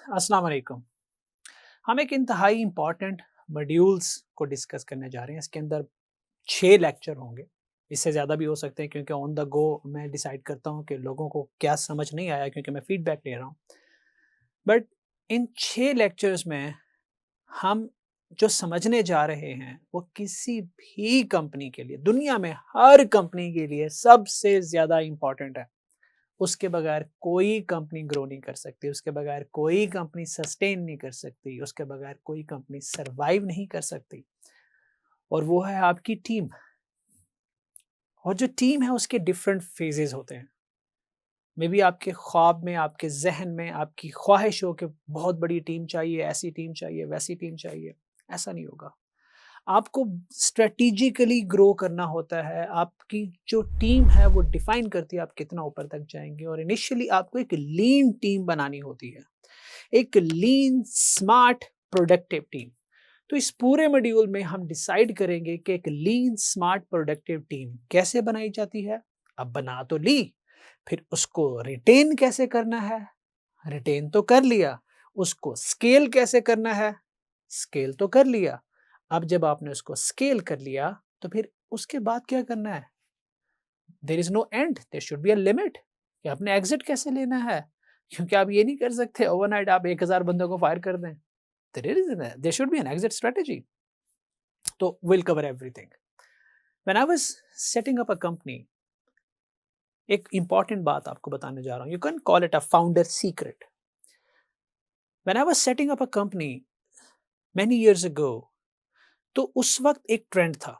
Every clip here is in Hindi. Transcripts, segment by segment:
अस्सलाम वालेकुम। हम एक इंतहाई इम्पॉर्टेंट मॉड्यूल्स को डिस्कस करने जा रहे हैं। इसके अंदर 6 लेक्चर होंगे, इससे ज़्यादा भी हो सकते हैं क्योंकि ऑन द गो मैं डिसाइड करता हूँ कि लोगों को क्या समझ नहीं आया क्योंकि मैं फीडबैक ले रहा हूँ। बट इन 6 लेक्चर्स में हम जो समझने जा रहे हैं, वो किसी भी कंपनी के लिए, दुनिया में हर कंपनी के लिए सबसे ज़्यादा इम्पॉर्टेंट है। उसके बगैर कोई कंपनी ग्रो नहीं कर सकती, उसके बगैर कोई कंपनी सस्टेन नहीं कर सकती, उसके बगैर कोई कंपनी सर्वाइव नहीं कर सकती। और वो है आपकी टीम। और जो टीम है उसके डिफरेंट फेजेस होते हैं। मे बी आपके ख्वाब में, आपके जहन में, आपकी ख्वाहिश हो कि बहुत बड़ी टीम चाहिए, ऐसी टीम चाहिए, वैसी टीम चाहिए। ऐसा नहीं होगा। आपको स्ट्रेटेजिकली ग्रो करना होता है। आपकी जो टीम है वो डिफाइन करती है आप कितना ऊपर तक जाएंगे। और इनिशियली आपको एक लीन टीम बनानी होती है, एक लीन स्मार्ट प्रोडक्टिव टीम। तो इस पूरे मॉड्यूल में हम डिसाइड करेंगे कि एक लीन स्मार्ट प्रोडक्टिव टीम कैसे बनाई जाती है। अब बना तो ली, फिर उसको रिटेन कैसे करना है, रिटेन तो कर लिया। उसको स्केल कैसे करना है, स्केल तो कर लिया। अब जब आपने उसको स्केल कर लिया तो फिर उसके बाद क्या करना है। There is no end, there should be a limit कि आपने एग्जिट कैसे लेना है। क्योंकि आप ये नहीं कर सकते ओवरनाइट आप 1000 बंदों को फायर कर दें। There should be an exit strategy. तो will cover everything. When I was setting up a company, एक इंपॉर्टेंट बात आपको बताने जा रहा हूं। You can call it a founder secret. When I was setting up a company many years ago, तो उस वक्त एक ट्रेंड था।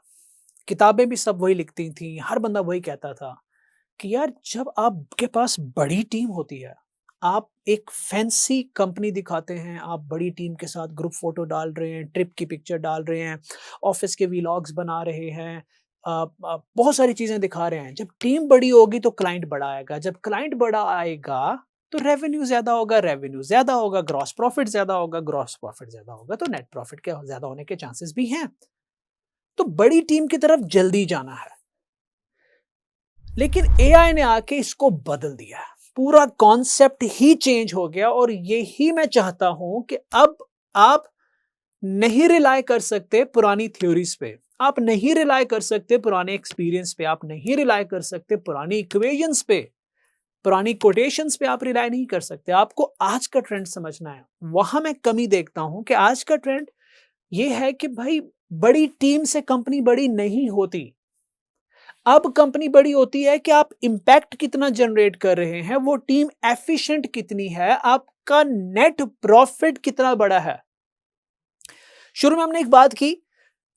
किताबें भी सब वही लिखती थी, हर बंदा वही कहता था कि यार जब आपके पास बड़ी टीम होती है, आप एक फैंसी कंपनी दिखाते हैं, आप बड़ी टीम के साथ ग्रुप फोटो डाल रहे हैं, ट्रिप की पिक्चर डाल रहे हैं, ऑफिस के व्लॉग्स बना रहे हैं, बहुत सारी चीजें दिखा रहे हैं। जब टीम बड़ी होगी तो क्लाइंट बड़ा आएगा, जब क्लाइंट बड़ा आएगा तो रेवेन्यू ज्यादा होगा, रेवेन्यू ज्यादा होगा, ग्रॉस प्रॉफिट ज्यादा होगा, ग्रॉस प्रॉफिट ज्यादा होगा तो नेट प्रॉफिट के ज्यादा होने के चांसेस भी हैं। तो बड़ी टीम की तरफ जल्दी जाना है। लेकिन एआई ने आके इसको बदल दिया। पूरा कॉन्सेप्ट ही चेंज हो गया। और यही मैं चाहता हूं कि अब आप नहीं रिलाय कर सकते पुरानी थ्योरीज पे, आप नहीं रिलाय कर सकते पुराने एक्सपीरियंस पे, आप नहीं रिलाय कर सकते पुरानी इक्वेशंस पे, पुरानी कोटेशंस पे आप रिलाय नहीं कर सकते। आपको आज का ट्रेंड समझना है। वहां मैं कमी देखता हूं कि आज का ट्रेंड ये है कि भाई बड़ी टीम से कंपनी बड़ी नहीं होती। अब कंपनी बड़ी होती है कि आप इंपैक्ट कितना जनरेट कर रहे हैं, वो टीम एफिशिएंट कितनी है, आपका नेट प्रॉफिट कितना बड़ा है। शुरू में हमने एक बात की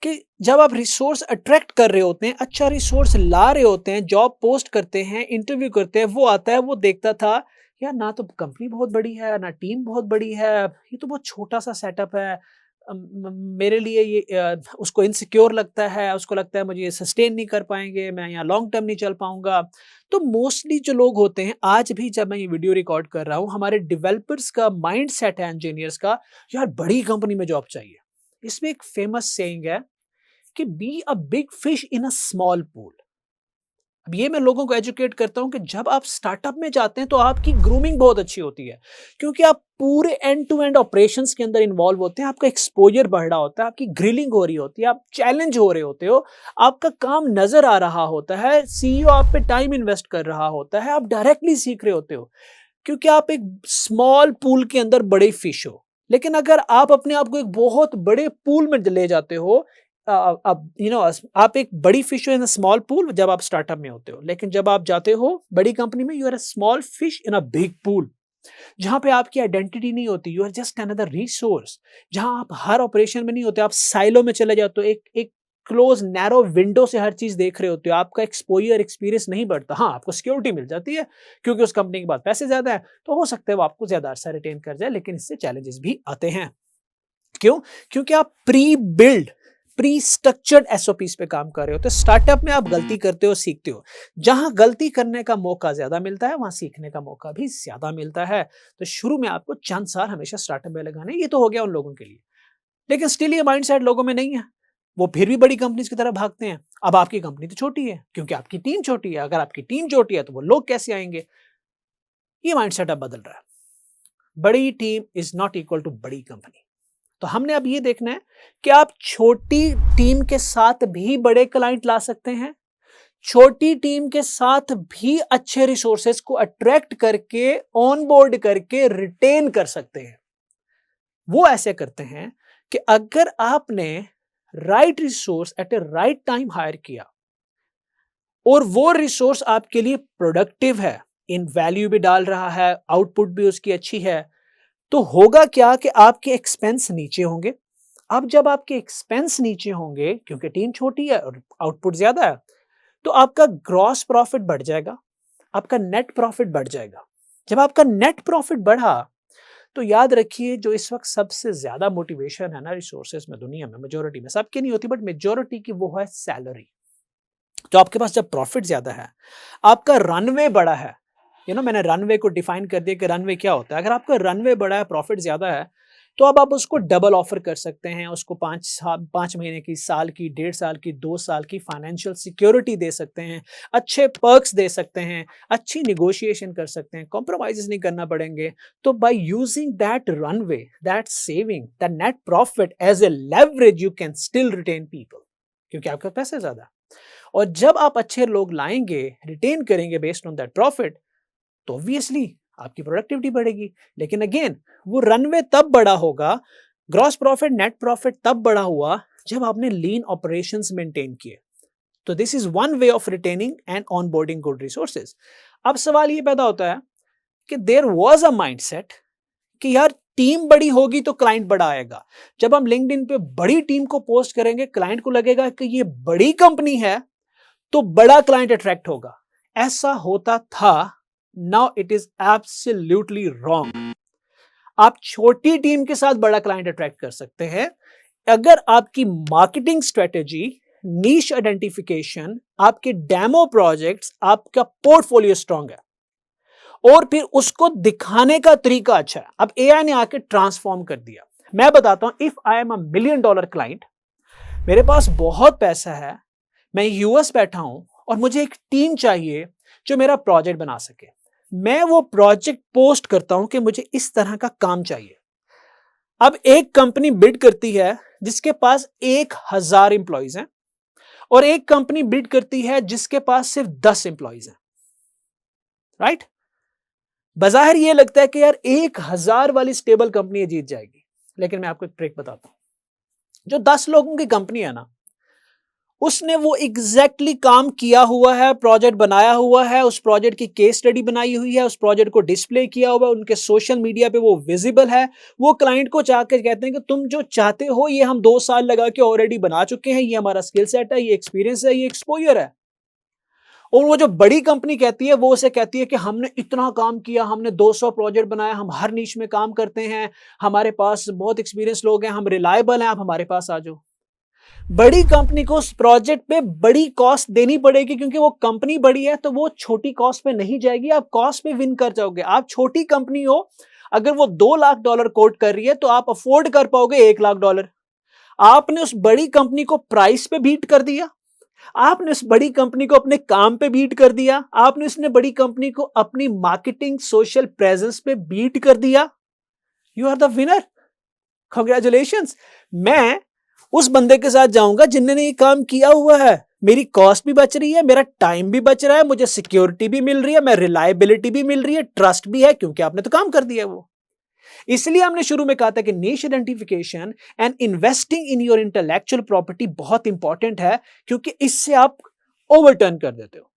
कि जब आप रिसोर्स अट्रैक्ट कर रहे होते हैं, अच्छा रिसोर्स ला रहे होते हैं, जॉब पोस्ट करते हैं, इंटरव्यू करते हैं, वो आता है, वो देखता था यार ना तो कंपनी बहुत बड़ी है, ना टीम बहुत बड़ी है, ये तो बहुत छोटा सा सेटअप है। मेरे लिए ये उसको इनसिक्योर लगता है, उसको लगता है मुझे ये सस्टेन नहीं कर पाएंगे, मैं यहाँ लॉन्ग टर्म नहीं चल पाऊंगा। तो मोस्टली जो लोग होते हैं, आज भी जब मैं ये वीडियो रिकॉर्ड कर रहा हूँ, हमारे डेवलपर्स का माइंड सेट है, इंजीनियर्स का, यार बड़ी कंपनी में जॉब चाहिए। इसमें एक फेमस सेइंग है कि be a big fish in a small pool. अब ये मैं लोगों को एजुकेट करता हूं कि जब आप स्टार्टअप में जाते हैं तो आपकी ग्रूमिंग बहुत अच्छी होती है, क्योंकि आप पूरे एंड टू एंड ऑपरेशंस के अंदर इन्वॉल्व होते हैं, आपका एक्सपोजर बढ़ रहा होता है, आपकी ग्रिलिंग हो रही होती है, आप चैलेंज हो रहे होते हो, आपका काम नजर आ रहा होता है, सीईओ आप पे टाइम इन्वेस्ट कर रहा होता है, आप डायरेक्टली सीख रहे होते हो, क्योंकि आप एक स्मॉल पूल के अंदर बड़े फिश हो। लेकिन अगर आप अपने आप को एक बहुत बड़े पूल में ले जाते हो, अब आप एक बड़ी फिश हो इन अ स्मॉल पूल जब आप स्टार्टअप में होते हो, लेकिन जब आप जाते हो बड़ी कंपनी में, you are a small fish in a big pool, जहां पे आपकी आइडेंटिटी नहीं होती, you are just another resource. जहां आप हर ऑपरेशन में नहीं होते, आप साइलो में चले जाते हो, एक एक क्लोज नैरो विंडो से हर चीज देख रहे होते हो, आपका एक्सपोजर एक्सपीरियंस नहीं बढ़ता। हाँ, आपको सिक्योरिटी मिल जाती है क्योंकि उस कंपनी के पास पैसे ज्यादा है, तो हो सकता है वो आपको ज्यादा अरसा रिटेन कर जाए, लेकिन इससे चैलेंजेस भी आते हैं। क्यों? क्योंकि आप pre build, pre structured SOPs पे काम कर रहे हो। तो स्टार्टअप में आप गलती करते हो, सीखते हो। जहां गलती करने का मौका ज्यादा मिलता है, वहां सीखने का मौका भी ज्यादा मिलता है। तो शुरू में आपको चंद साल हमेशा स्टार्टअप में लगाने, ये तो हो गया उन लोगों के लिए। लेकिन स्टिल ये माइंडसेट लोगों में नहीं है, वो फिर भी बड़ी कंपनीज की तरफ भागते हैं। अब आपकी कंपनी तो छोटी है क्योंकि आपकी टीम छोटी है, अगर आपकी टीम छोटी है तो वो लोग कैसे आएंगे। ये माइंडसेट अब बदल रहा है। बड़ी team is not equal to बड़ी कंपनी। तो हमने अब ये देखना है कि आप छोटी टीम के साथ भी बड़े क्लाइंट ला सकते हैं, छोटी टीम के साथ भी अच्छे रिसोर्सेज को अट्रैक्ट करके ऑन बोर्ड करके रिटेन कर सकते हैं। वो ऐसे करते हैं कि अगर आपने right resource at a right time hire किया और वो रिसोर्स आपके लिए प्रोडक्टिव है, इन वैल्यू भी डाल रहा है, आउटपुट भी उसकी अच्छी है, तो होगा क्या कि आपके एक्सपेंस नीचे होंगे। अब जब आपके एक्सपेंस नीचे होंगे क्योंकि टीम छोटी है और आउटपुट ज्यादा है, तो आपका ग्रॉस प्रॉफिट बढ़ जाएगा, आपका नेट प्रॉफिट बढ़ जाएगा। जब आपका नेट प्रॉफिट बढ़ा तो याद रखिए जो इस वक्त सबसे ज्यादा मोटिवेशन है ना रिसोर्सेज में दुनिया में, मेजोरिटी में, सबके नहीं होती बट मेजोरिटी की, वो है सैलरी। तो आपके पास जब प्रॉफिट ज्यादा है, आपका रनवे बड़ा है, मैंने रनवे को डिफाइन कर दिया कि रनवे क्या होता है। अगर आपका रनवे बड़ा है, प्रॉफिट ज्यादा है, तो अब आप उसको डबल ऑफर कर सकते हैं, उसको 5 महीने की, साल की, 1.5 साल की, 2 साल की फाइनेंशियल सिक्योरिटी दे सकते हैं, अच्छे पर्क्स दे सकते हैं, अच्छी निगोशिएशन कर सकते हैं, कॉम्प्रोमाइजेस नहीं करना पड़ेंगे। तो by using that runway, that saving, that net profit as a leverage, you can still retain people, क्योंकि आपके पैसे ज्यादा। और जब आप अच्छे लोग लाएंगे, रिटेन करेंगे बेस्ड ऑन दैट प्रॉफिट, तो ऑब्वियसली आपकी प्रोडक्टिविटी बढ़ेगी। लेकिन अगेन वो रनवे तब बड़ा होगा, ग्रॉस प्रॉफिट, नेट प्रॉफिट तब बड़ा हुआ जब आपने लीन ऑपरेशंस मेंटेन किए। तो this is one way of retaining and onboarding good resources. अब सवाल ये पैदा होता है कि देयर वाज अ माइंडसेट कि यार टीम बड़ी होगी तो क्लाइंट बड़ा आएगा। जब हम लिंक्डइन पे बड़ी टीम को पोस्ट करेंगे, क्लाइंट को लगेगा कि ये बड़ी कंपनी है तो बड़ा क्लाइंट अट्रैक्ट होगा। ऐसा होता था, now it is absolutely wrong. आप छोटी टीम के साथ बड़ा क्लाइंट अट्रैक्ट कर सकते हैं अगर आपकी मार्केटिंग स्ट्रेटेजी, नीश आइडेंटिफिकेशन, आपके डेमो प्रोजेक्ट्स, आपका पोर्टफोलियो स्ट्रांग है और फिर उसको दिखाने का तरीका अच्छा है। अब एआई ने आके ट्रांसफॉर्म कर दिया। मैं बताता हूं, if I am a $1 million client, मेरे पास बहुत पैसा है, मैं यूएस बैठा हूं और मुझे एक टीम चाहिए जो मेरा प्रोजेक्ट बना सके। मैं वो प्रोजेक्ट पोस्ट करता हूं कि मुझे इस तरह का काम चाहिए। अब एक कंपनी बिड करती है जिसके पास 1000 एम्प्लॉइज हैं और एक कंपनी बिड करती है जिसके पास सिर्फ 10 एम्प्लॉइज हैं, राइट? बाजाहिर ये लगता है कि यार 1000 वाली स्टेबल कंपनी जीत जाएगी, लेकिन मैं आपको एक ट्रिक बताता हूं। जो 10 लोगों की कंपनी है ना, उसने वो एग्जैक्टली काम किया हुआ है, प्रोजेक्ट बनाया हुआ है, उस प्रोजेक्ट की केस स्टडी बनाई हुई है, उस प्रोजेक्ट को डिस्प्ले किया हुआ है, उनके सोशल मीडिया पे वो विजिबल है। वो क्लाइंट को चाहकर कहते हैं कि तुम जो चाहते हो ये हम 2 साल लगा के ऑलरेडी बना चुके हैं, ये हमारा स्किल सेट है, ये एक्सपीरियंस है, ये एक्सपोजर है। और वो जो बड़ी कंपनी कहती है, वो उसे कहती है कि हमने इतना काम किया, हमने 200 प्रोजेक्ट बनाया, हम हर नीश में काम करते हैं, हमारे पास बहुत एक्सपीरियंस लोग हैं, हम रिलायबल हैं, आप हमारे पास आ जाओ। बड़ी कंपनी को उस प्रोजेक्ट पे बड़ी कॉस्ट देनी पड़ेगी, क्योंकि वो कंपनी बड़ी है, तो वो छोटी कॉस्ट पे नहीं जाएगी, आप कॉस्ट पे विन कर जाओगे। आप छोटी कंपनी हो, अगर वो $2 लाख कोट कर रही है तो आप अफोर्ड कर पाओगे $1 लाख। आपने उस बड़ी कंपनी को प्राइस पे बीट कर दिया, आपने उस बड़ी कंपनी को अपने काम पे बीट कर दिया, आपने उसने बड़ी कंपनी को अपनी मार्केटिंग, सोशल प्रेजेंस पे बीट कर दिया। You are the winner, congratulations. मैं उस बंदे के साथ जाऊंगा जिन्होंने ये काम किया हुआ है। मेरी कॉस्ट भी बच रही है, मेरा टाइम भी बच रहा है, मुझे सिक्योरिटी भी मिल रही है, मैं रिलायबिलिटी भी मिल रही है, ट्रस्ट भी है, क्योंकि आपने तो काम कर दिया वो। इसलिए हमने शुरू में कहा था कि niche identification and investing in your intellectual property बहुत इंपॉर्टेंट है, क्योंकि इससे आप ओवरटर्न कर देते हो,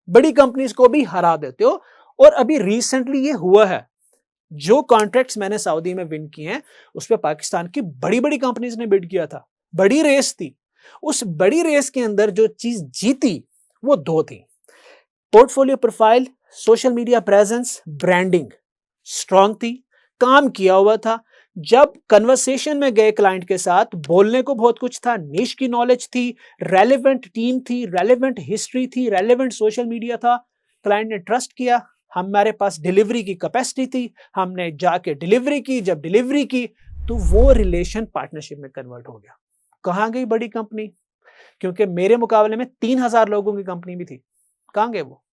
बड़ी कंपनीज को भी हरा देते हो। और अभी रिसेंटली ये हुआ है, जो कॉन्ट्रैक्ट्स मैंने सऊदी में विन किए हैं उस पर पाकिस्तान की बड़ी बड़ी कंपनीज ने बिड किया था। बड़ी रेस थी, उस बड़ी रेस के अंदर जो चीज जीती वो 2 थी: portfolio profile, social media presence, branding strong थी, काम किया हुआ था। जब कन्वर्सेशन में गए क्लाइंट के साथ, बोलने को बहुत कुछ था, निश की नॉलेज थी, रेलेवेंट टीम थी, रेलेवेंट हिस्ट्री थी, रेलेवेंट सोशल मीडिया था। क्लाइंट ने ट्रस्ट किया, हमारे पास डिलीवरी की कैपेसिटी थी, हमने जाके डिलीवरी की। जब डिलीवरी की तो वो रिलेशन पार्टनरशिप में कन्वर्ट हो गया। कहां गई बड़ी कंपनी? क्योंकि मेरे मुकाबले में 3000 लोगों की कंपनी भी थी, कहां गए वो?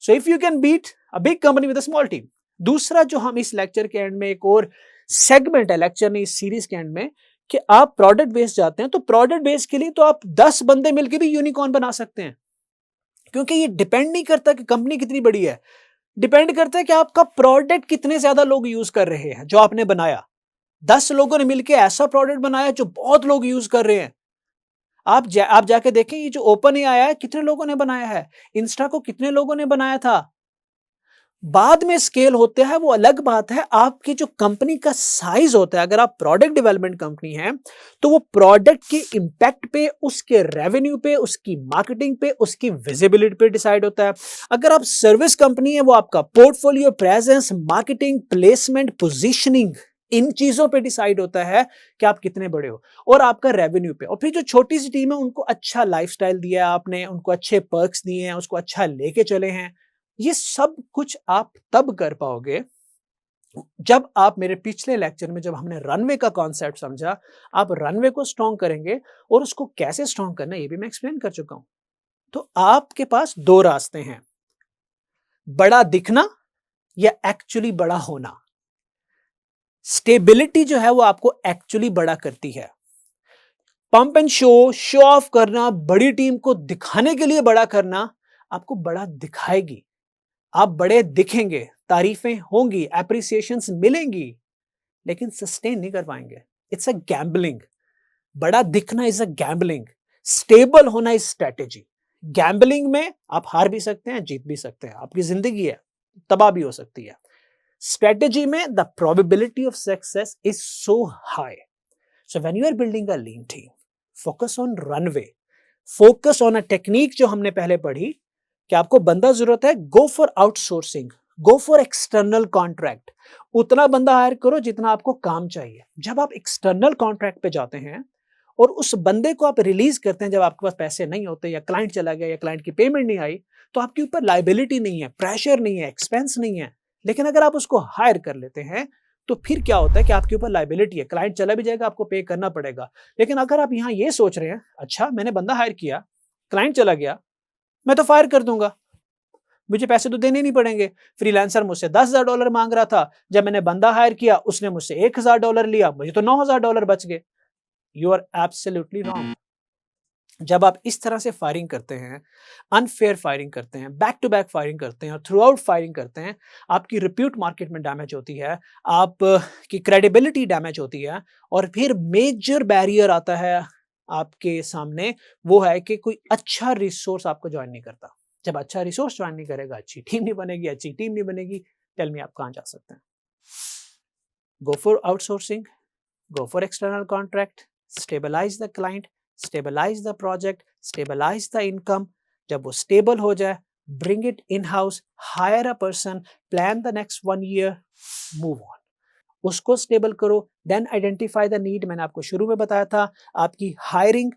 So if you can beat a big company with a small team, दूसरा जो हम इस लेक्चर के एंड में एक और सेगमेंट है, लेक्चर नहीं इस सीरीज के एंड में, कि आप प्रोडक्ट बेस्ड जाते हैं तो प्रोडक्ट बेस्ड के लिए तो आप 10 बंदे मिलकर भी यूनिकॉर्न बना सकते हैं, क्योंकि ये डिपेंड नहीं करता कि कंपनी कितनी बड़ी है, डिपेंड करता है कि आपका प्रोडक्ट कितने ज्यादा लोग यूज कर रहे हैं जो आपने बनाया। 10 लोगों ने मिलकर ऐसा प्रोडक्ट बनाया जो बहुत लोग यूज कर रहे हैं। आप जाके देखें, ये जो ओपन एआई है कितने लोगों ने बनाया है, इंस्टा को कितने लोगों ने बनाया था। बाद में स्केल होते हैं वो अलग बात है, आपकी जो कंपनी का साइज होता है, अगर आप प्रोडक्ट डेवलपमेंट कंपनी है तो वो प्रोडक्ट के इंपैक्ट पे, उसके रेवेन्यू पे, उसकी मार्केटिंग पे, उसकी विजिबिलिटी पे डिसाइड होता है। अगर आप सर्विस कंपनी है, वो आपका portfolio, presence, marketing, placement, positioning, इन चीजों पे डिसाइड होता है कि आप कितने बड़े हो, और आपका रेवेन्यू पे। और फिर जो छोटी सी टीम है उनको अच्छा लाइफस्टाइल दिया आपने, उनको अच्छे पर्क्स दिए हैं, उसको अच्छा लेके चले हैं। ये सब कुछ आप तब कर पाओगे जब आप, मेरे पिछले लेक्चर में जब हमने रनवे का कॉन्सेप्ट समझा, आप रनवे को स्ट्रॉन्ग करेंगे, और उसको कैसे स्ट्रॉन्ग करना है ये भी मैं एक्सप्लेन कर चुका हूं। तो आपके पास दो रास्ते हैं, बड़ा दिखना या एक्चुअली बड़ा होना। स्टेबिलिटी जो है वो आपको एक्चुअली बड़ा करती है। पंप एंड शो ऑफ करना, बड़ी टीम को दिखाने के लिए बड़ा करना आपको बड़ा दिखाएगी, आप बड़े दिखेंगे, तारीफें होंगी, एप्रिसिएशंस मिलेंगी, लेकिन सस्टेन नहीं कर पाएंगे। It's a gambling. बड़ा दिखना इज अ गैम्बलिंग, स्टेबल होना इज स्ट्रेटेजी। गैम्बलिंग में आप हार भी सकते हैं, जीत भी सकते हैं, आपकी जिंदगी है, तबाह भी हो सकती है। स्ट्रेटेजी में the probability of success is so high. So when you are building a lean team, focus on runway, focus on a technique जो हमने पहले पढ़ी कि आपको बंदा जरूरत है, go for outsourcing, go for external contract. उतना बंदा हायर करो जितना आपको काम चाहिए। जब आप एक्सटर्नल कॉन्ट्रैक्ट पे जाते हैं और उस बंदे को आप रिलीज करते हैं जब आपके पास पैसे नहीं होते, या क्लाइंट चला गया, या क्लाइंट की पेमेंट नहीं आई, तो आपके ऊपर लाइबिलिटी नहीं है, प्रेशर नहीं है, एक्सपेंस नहीं है। लेकिन अगर आप उसको हायर कर लेते हैं तो फिर क्या होता है कि आपके ऊपर लाइबिलिटी है, क्लाइंट चला भी जाएगा, आपको पे करना पड़ेगा। लेकिन अगर आप यहाँ ये सोच रहे हैं, अच्छा मैंने बंदा हायर किया, क्लाइंट चला गया, मैं तो फायर कर दूंगा, मुझे पैसे तो देने नहीं पड़ेंगे। फ्रीलांसर मुझसे $10,000 मांग रहा था, जब मैंने बंदा हायर किया उसने मुझसे $1,000 लिया, मुझे तो $9,000 बच गए। You are absolutely wrong. जब आप इस तरह से फायरिंग करते हैं, अनफेयर फायरिंग करते हैं, बैक टू बैक फायरिंग करते हैं और थ्रू आउट फायरिंग करते हैं, आपकी रिप्यूट मार्केट में डैमेज होती है, आपकी क्रेडिबिलिटी डैमेज होती है, और फिर मेजर बैरियर आता है आपके सामने, वो है कि कोई अच्छा रिसोर्स आपको ज्वाइन नहीं करता। जब अच्छा रिसोर्स ज्वाइन नहीं करेगा, अच्छी टीम नहीं बनेगी, अच्छी टीम नहीं बनेगी, टेल मी आप कहां जा सकते हैं? गो for outsourcing, go for external contract, stabilize the client, stabilize the project, stabilize the income. जब वो stable हो जाए, bring it in house, hire a person, plan the next 1 year, move on. उसको stable करो, then identify the need. मैंने आपको शुरू में बताया था, आपकी hiring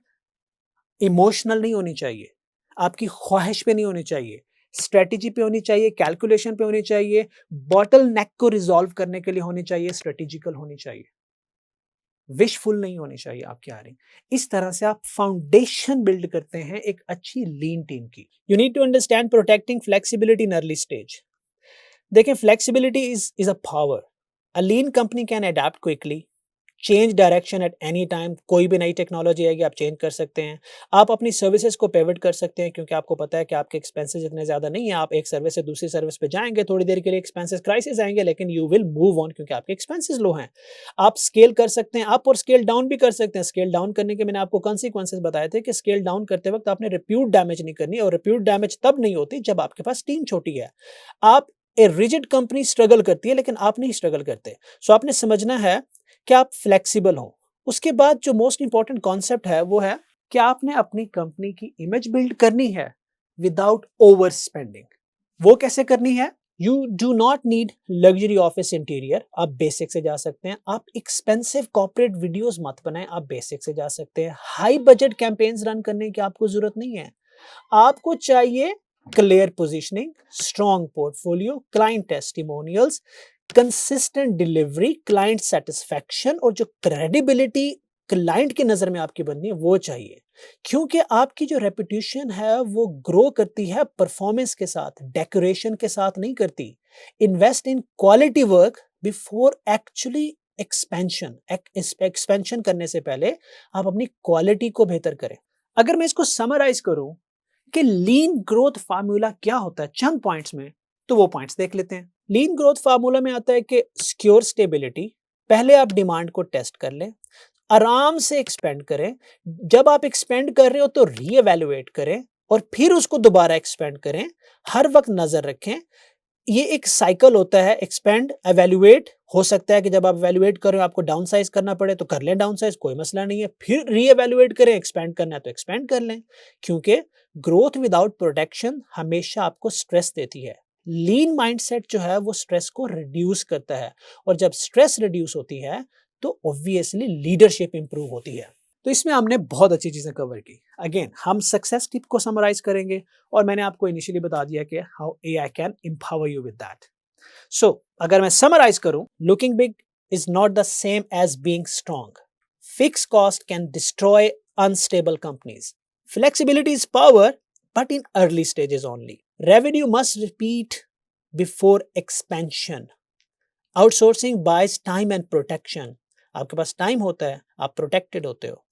इमोशनल नहीं होनी चाहिए, आपकी ख्वाहिश पे नहीं होनी चाहिए, स्ट्रेटेजी पे होनी चाहिए, कैलकुलेशन पे होनी चाहिए, बॉटल नेक को रिजॉल्व करने के लिए होनी चाहिए, स्ट्रेटेजिकल होनी चाहिए, विशफुल नहीं होनी चाहिए आपकी हायरिंग। इस तरह से आप फाउंडेशन बिल्ड करते हैं एक अच्छी लीन टीम की। You need to understand protecting flexibility in early stage. देखिए, flexibility is a power. A lean company can adapt quickly, change direction at any time. कोई भी नई टेक्नोलॉजी आएगी आप चेंज कर सकते हैं, आप अपनी सर्विसेज को पिवट कर सकते हैं, क्योंकि आपको पता है कि आपके एक्सपेंसेस इतने ज़्यादा नहीं है। आप एक सर्विस से दूसरी सर्विस पे जाएंगे, थोड़ी देर के लिए एक्सपेंसेस क्राइसिस आएंगे, लेकिन यू विल मूव ऑन क्योंकि आपके एक्सपेंसेस लो हैं। आप स्केल कर सकते हैं अप और स्केल डाउन भी कर सकते हैं। स्केल डाउन करने के मैंने आपको कॉन्सिक्वेंसेस बताए थे कि स्केल डाउन करते वक्त आपने रिप्यूट डैमेज नहीं करनी, और रिप्यूट डैमेज तब नहीं होती जब आपके पास टीम छोटी है। आप ए रिजिड कंपनी स्ट्रगल करती है, लेकिन आप नहीं स्ट्रगल करते। सो आपने समझना है कि आप फ्लेक्सिबल हो। उसके बाद जो मोस्ट इंपॉर्टेंट कॉन्सेप्ट है वो है कि आपने अपनी कंपनी की इमेज बिल्ड करनी है विदाउट ओवर स्पेंडिंग। वो कैसे करनी है? You do not need luxury office interior, आप बेसिक से जा सकते हैं। आप एक्सपेंसिव कॉर्पोरेट वीडियोस मत बनाएं, आप बेसिक से जा सकते हैं। हाई बजट कैंपेन्स रन करने की आपको जरूरत नहीं है। आपको चाहिए clear positioning, strong portfolio, client testimonials, consistent delivery, client satisfaction, और जो क्रेडिबिलिटी क्लाइंट की नजर में आपकी बननी है वो चाहिए। क्योंकि आपकी जो रेपुटेशन है वो ग्रो करती है परफॉर्मेंस के साथ, डेकोरेशन के साथ नहीं करती। Invest in quality work before actually expansion करने से पहले आप अपनी क्वालिटी को बेहतर करें। अगर मैं इसको समराइज करूं कि लीन ग्रोथ फार्मूला क्या होता है चंद पॉइंट्स में, तो वो पॉइंट्स देख लेते हैं। लीन ग्रोथ फार्मूला में आता है कि सिक्योर स्टेबिलिटी, पहले आप डिमांड को टेस्ट कर लें, आराम से एक्सपेंड करें, जब आप एक्सपेंड कर रहे हो तो रीएवैल्यूएट करें और फिर उसको दोबारा एक्सपेंड करें, हर वक्त नजर रखें। ये एक साइकिल होता है, एक्सपेंड एवेल्युएट। हो सकता है कि जब आप एवेल्युएट कर रहे हो आपको डाउन साइज करना पड़े तो कर लें डाउन साइज, कोई मसला नहीं है, फिर रीएवैल्यूएट करें, एक्सपेंड करना है तो एक्सपेंड कर लें, क्योंकि ग्रोथ विदाउट प्रोटेक्शन हमेशा आपको स्ट्रेस देती है। लीन माइंडसेट जो है वो स्ट्रेस को रिड्यूस करता है, और जब स्ट्रेस रिड्यूस होती है तो ऑब्वियसली लीडरशिप इंप्रूव होती है। तो इसमें हमने बहुत अच्छी चीजें कवर की। अगेन हम सक्सेस टिप को समराइज करेंगे, और मैंने आपको इनिशियली बता दिया कि how AI can empower you with that. So अगर मैं समराइज करूं, looking big is not the same as being strong. Fix cost can destroy unstable companies. Flexibility is power, but in early stages only. Revenue must repeat before expansion. Outsourcing buys time and protection. आपके पास टाइम होता है, आप प्रोटेक्टेड होते हो।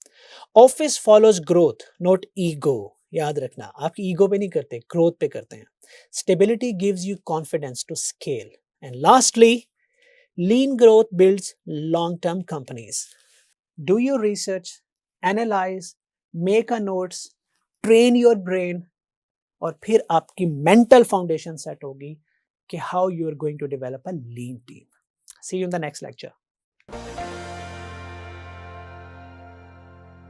Office follows growth not ego. याद रखना, आपकी ईगो पे नहीं करते, ग्रोथ पे करते हैं। Stability gives you confidence to scale. And lastly, lean growth builds long term companies. Do your research, analyse, make a notes, train your brain, और फिर आपकी मेंटल फाउंडेशन सेट होगी कि how you are going to develop a lean team. See you in the next lecture.